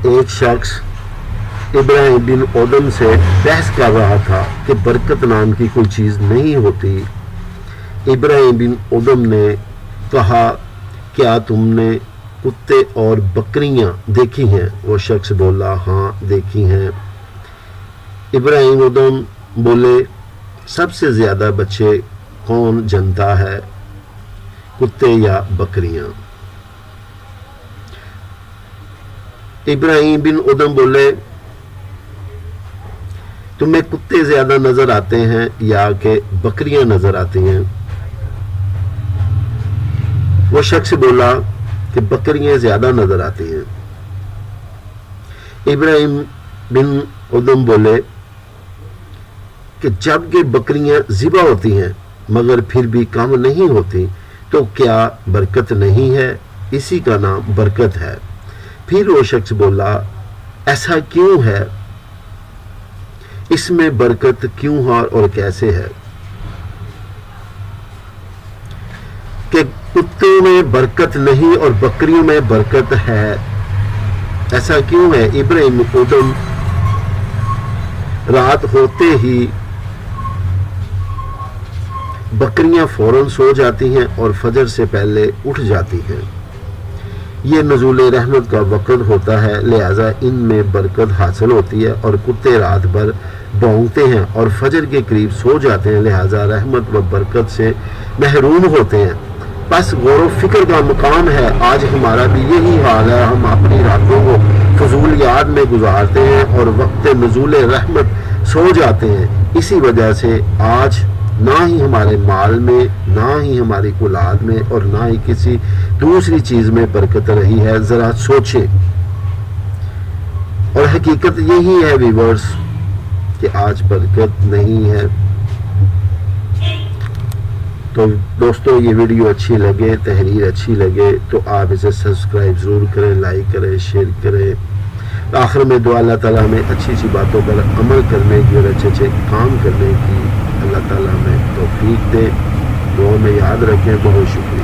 ایک شخص ابراہیم بن ادم سے بحث کر رہا تھا کہ برکت نام کی کوئی چیز نہیں ہوتی۔ ابراہیم بن ادم نے کہا کیا تم نے کتے اور بکریاں دیکھی ہیں؟ وہ شخص بولا ہاں دیکھی ہیں۔ ابراہیم ادم بولے سب سے زیادہ بچے کون جنتا ہے، کتے یا بکریاں؟ ابراہیم بن ادم بولے تمہیں کتے زیادہ نظر آتے ہیں یا کہ بکریاں نظر آتی ہیں؟ وہ شخص بولا کہ بکریاں زیادہ نظر آتی ہیں۔ ابراہیم بن ادم بولے کہ جب کہ بکریاں ذبح ہوتی ہیں مگر پھر بھی کم نہیں ہوتی تو کیا برکت نہیں ہے؟ اسی کا نام برکت ہے۔ پھر وہ شخص بولا ایسا کیوں ہے؟ اس میں برکت کیوں ہے اور کیسے ہے؟ کہ کتوں میں برکت نہیں اور بکریوں میں برکت ہے، ایسا کیوں ہے؟ ابراہیم ادم رات ہوتے ہی بکریاں فوراً سو جاتی ہیں اور فجر سے پہلے اٹھ جاتی ہیں۔ یہ نزول رحمت کا وقت ہوتا ہے، لہذا ان میں برکت حاصل ہوتی ہے، اور کتے رات بھر بھونکتے ہیں اور فجر کے قریب سو جاتے ہیں، لہذا رحمت و برکت سے محروم ہوتے ہیں۔ بس غور و فکر کا مقام ہے۔ آج ہمارا بھی یہی حال ہے، ہم اپنی راتوں کو فضول یاد میں گزارتے ہیں اور وقت نزول رحمت سو جاتے ہیں۔ اسی وجہ سے آج نہ ہی ہمارے مال میں، نہ ہی ہماری اولاد میں، اور نہ ہی کسی دوسری چیز میں برکت رہی ہے۔ ذرا سوچیں، اور حقیقت یہی ہے ویورز کہ آج برکت نہیں ہے۔ تو دوستو یہ ویڈیو اچھی لگے، تحریر اچھی لگے تو آپ اسے سبسکرائب ضرور کریں، لائک کریں، شیئر کریں۔ آخر میں دعا اللہ تعالیٰ میں اچھی اچھی باتوں پر عمل کرنے کی اور اچھے اچھے کام کرنے کی اللہ تعالیٰ میں توفیق دے۔ دعا میں یاد رکھیں۔ بہت شکریہ۔